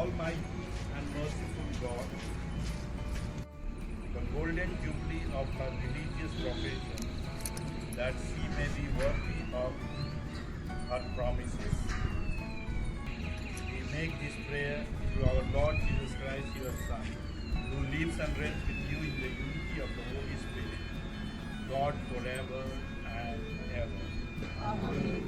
Almighty and merciful God, the golden jubilee of her religious profession, that she may be worthy of her promises. We make this prayer through our Lord Jesus Christ, your Son, who lives and reigns with you in the unity of the Holy Spirit, God forever and ever. Amen.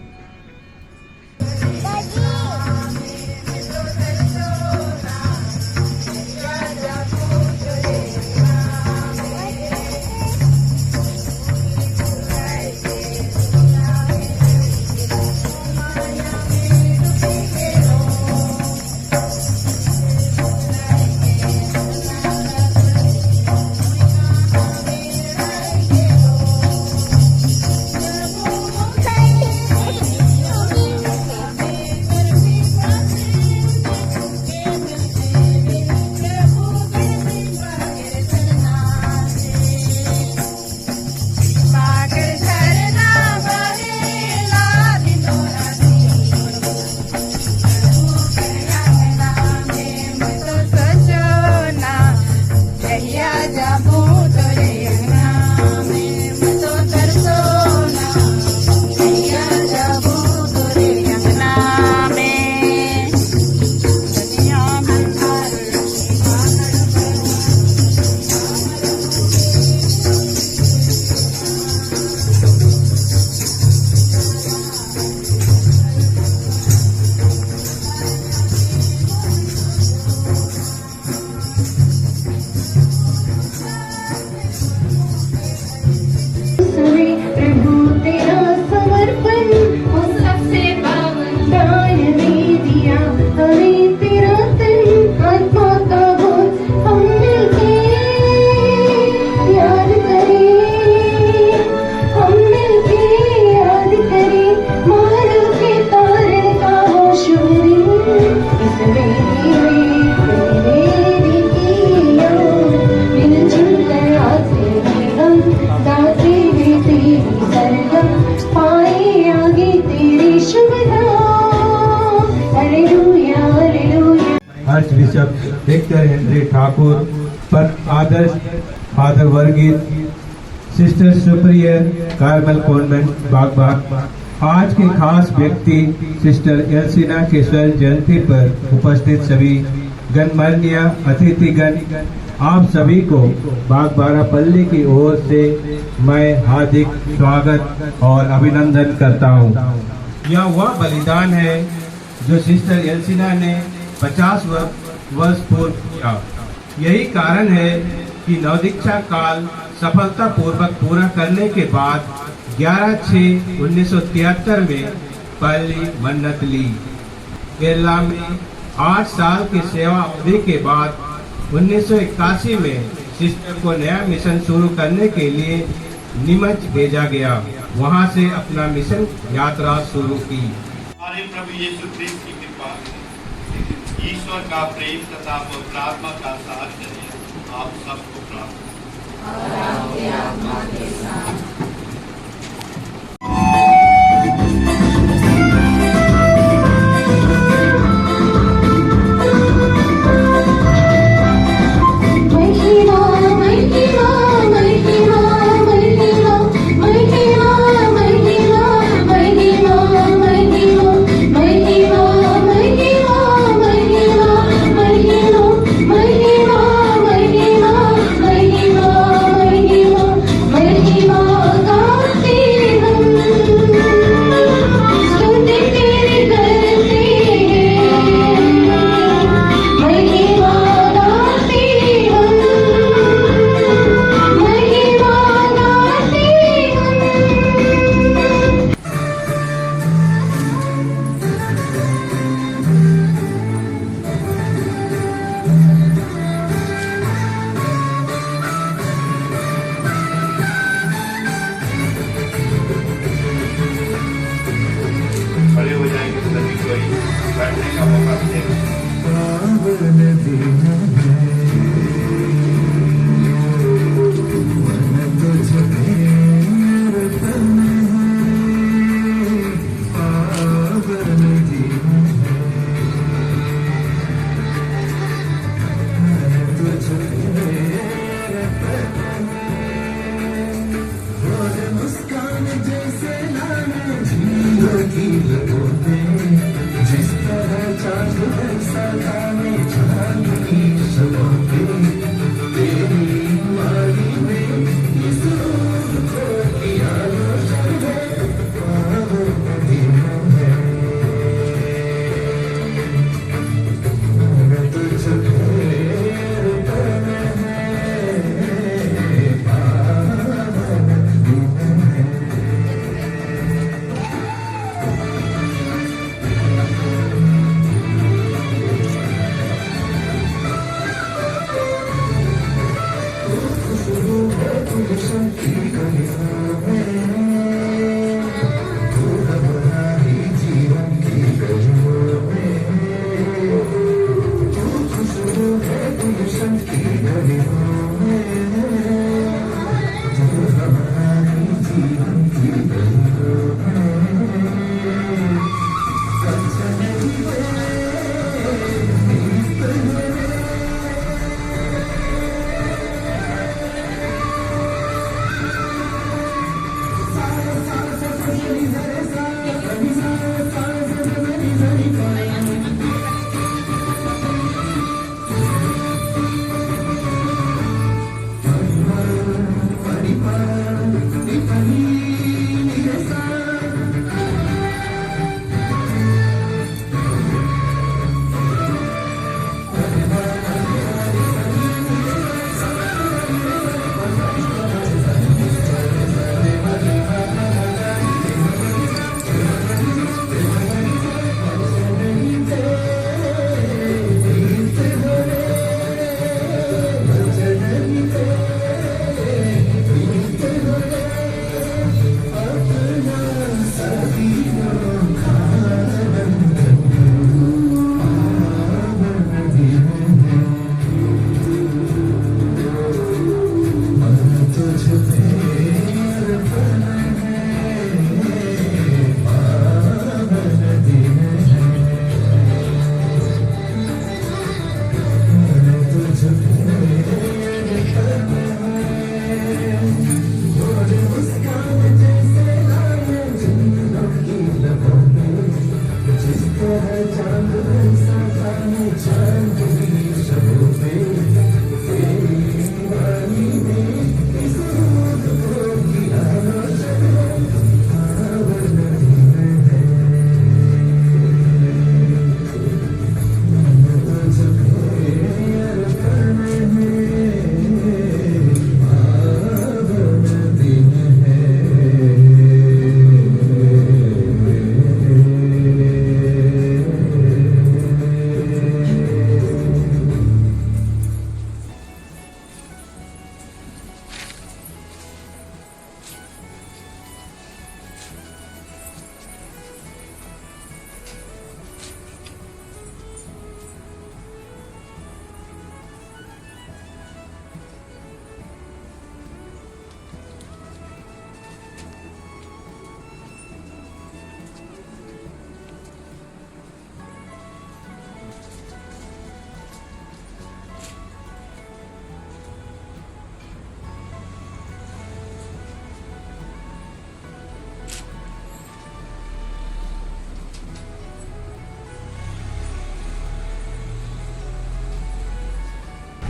Archbishop Victor Henry Thakur पर आदर्श father Varghese, sister superior Carmel convent Bagbag. आज के खास व्यक्ति sister एल्सिना के स्वर्ण जयंती पर उपस्थित सभी गणमान्य अतिथिगण, आप सभी को बागबारापल्ली की ओर से मैं हार्दिक स्वागत और अभिनंदन करता हूँ। यह वह बलिदान है जो सिस्टर एल्सिना ने 50 वर्ष पूर्व किया। यही कारण है कि नवदीक्षा काल सफलतापूर्वक पूरा करने के बाद 11/6/1973 में पहली मन्नत ली। केरला में 8 साल की सेवा अवधि के बाद 1981 में सिस्टर को नया मिशन शुरू करने के लिए नीमच भेजा गया। वहां से अपना मिशन यात्रा शुरू की। हमारे प्रभु यीशु क्रिस्त की कृपा, ईश्वर का प्रेम तथा प्रार्थना का साथ आप सबको प्राप्त बैठने का मौका की लगों में, जिस तरह चांद बरसा गाने चांद की शबों पे, तेरी माली में इस रोज को किया रोशन है, पावन मदीना है। मैं तुझ पे रुकना है, पावन मदीना है। गुलशन की गलियों में, तू हमारी जीवन की गलियों में, तू खुशबू है गुलशन की गलियों में, तू हमारी जीवन की गलियों में।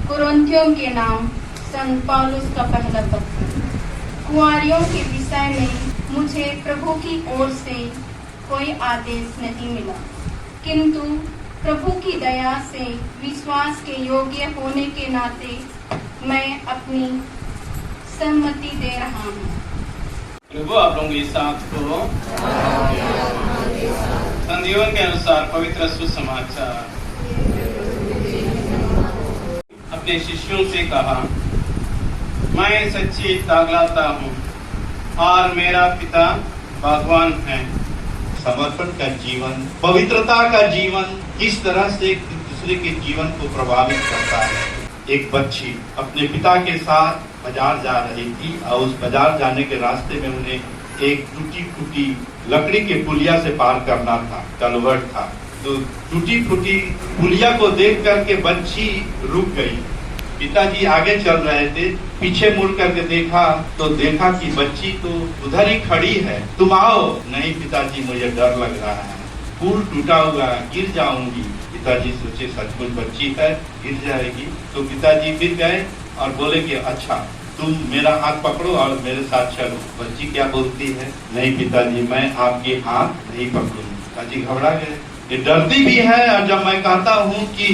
कुरिन्थियों के नाम संत पौलुस का पहला पत्र। कुंवारियों के विषय में मुझे प्रभु की ओर से कोई आदेश नहीं मिला, किंतु प्रभु की दया से विश्वास के योग्य होने के नाते मैं अपनी सहमति दे रहा हूँ। प्रभु आप लोगों के साथ को संधियों के अनुसार पवित्र सुसमाचार। अपने शिष्यों से कहा, मैं सच्ची तागलाता हूँ और मेरा पिता बागवान है। समर्पण का जीवन, पवित्रता का जीवन किस तरह से एक दूसरे के जीवन को प्रभावित करता है। एक बच्ची अपने पिता के साथ बाजार जा रही थी और उस बाजार जाने के रास्ते में उन्हें एक टूटी फूटी लकड़ी के पुलिया से पार करना था, कलवर्ट था। तो टूटी फूटी पुलिया को देख करके बच्ची रुक गई पिताजी आगे चल रहे थे, पीछे मुड़ करके देखा तो देखा कि बच्ची तो उधर ही खड़ी है। तुम आओ। नहीं पिताजी, मुझे डर लग रहा है, पुल टूटा हुआ है, गिर जाऊंगी। पिताजी सोचे सचमुच बच्ची है, गिर जाएगी। तो पिताजी फिर गए और बोले कि अच्छा तुम मेरा हाथ पकड़ो और मेरे साथ चलो। बच्ची क्या बोलती है, नहीं पिताजी मैं आपके हाथ नहीं पकड़ूंगी। पिताजी घबरा गए, ये डरती भी है, और जब मैं कहता हूँ कि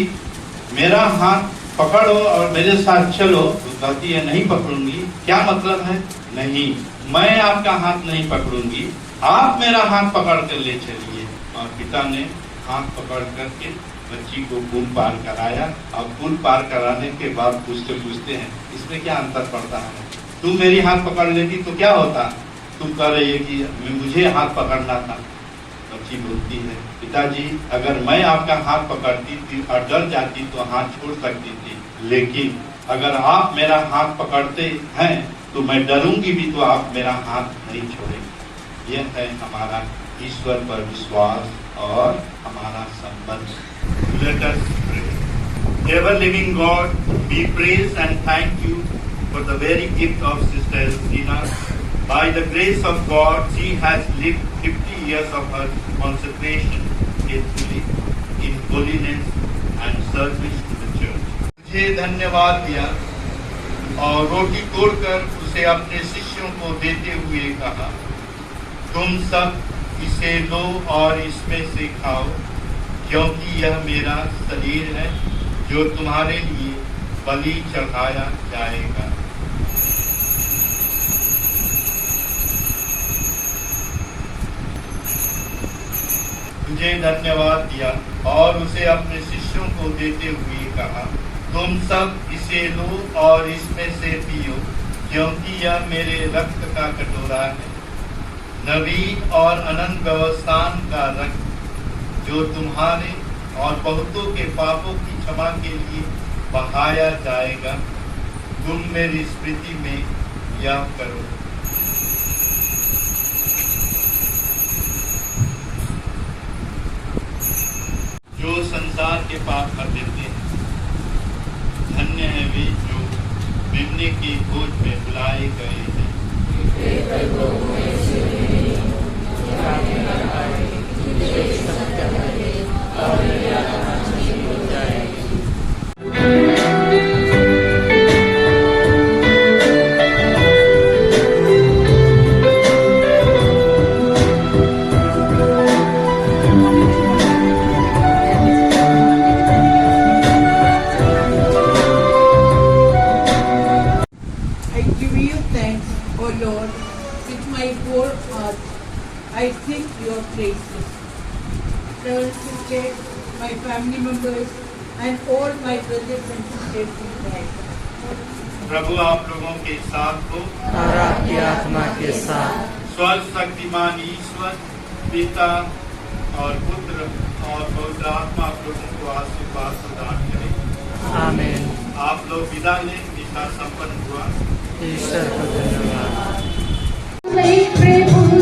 मेरा हाथ पकड़ो और मेरे साथ चलो तो कहती है नहीं पकड़ूंगी। क्या मतलब है? नहीं, मैं आपका हाथ नहीं पकड़ूंगी, आप मेरा हाथ पकड़ कर ले चलिए। और पिता ने हाथ पकड़ करके बच्ची को पुल पार कराया। और पुल पार कराने के बाद पूछते हैं इसमें क्या अंतर पड़ता है? तुम मेरी हाथ पकड़ लेती तो क्या होता? तुम कह रही है कि मुझे हाथ पकड़ना था। बच्ची बोलती है पिताजी, अगर मैं आपका हाथ पकड़ती थी और डर जाती तो हाथ छोड़ सकती थी, लेकिन अगर आप मेरा हाथ पकड़ते हैं तो मैं डरूंगी भी तो आप मेरा हाथ नहीं छोड़ेंगे। यह है हमारा ईश्वर पर विश्वास और हमारा संबंध। Let us pray. Ever living God, we praise and thank you for the very gift of Sister Elcina. By the grace of God, she has lived 50 years of her consecration faithfully in holiness and service to the church. मुझे धन्यवाद दिया और रोटी तोड़कर उसे अपने शिष्यों को देते हुए कहा, तुम सब इसे लो और इसमें से खाओ, क्योंकि यह मेरा शरीर है जो तुम्हारे लिए बलि चढ़ाया जाएगा। मुझे धन्यवाद दिया और उसे अपने शिष्यों को देते हुए कहा, तुम सब इसे लो और इसमें से पियो, क्योंकि यह मेरे रक्त का कटोरा है, नवीन और अनंत व्यवस्थान का रक्त, जो तुम्हारे और बहुतों के पापों की क्षमा के लिए बहाया जाएगा। तुम मेरी स्मृति में यह करो। जो संसार के पाप कर देते हैं, धन्य है वे जो मेमने की खोज में बुलाए गए हैं। I give you thanks, O Lord, with my whole heart. I sing your praises. Brothers and sisters, my family members, and all my brothers and sisters in Christ. प्रभु आप लोगों के साथ हो और आपकी आत्मा के साथ। स्वर्ग शक्तिमान ईश्वर पिता और पुत्र और पवित्र आत्मा आप लोगों को आशीर्वाद प्रदान करें। आमीन। आप लोग विदा लें, विदा संपन्न हुआ। ईश्वर को धन्यवाद। प्रभु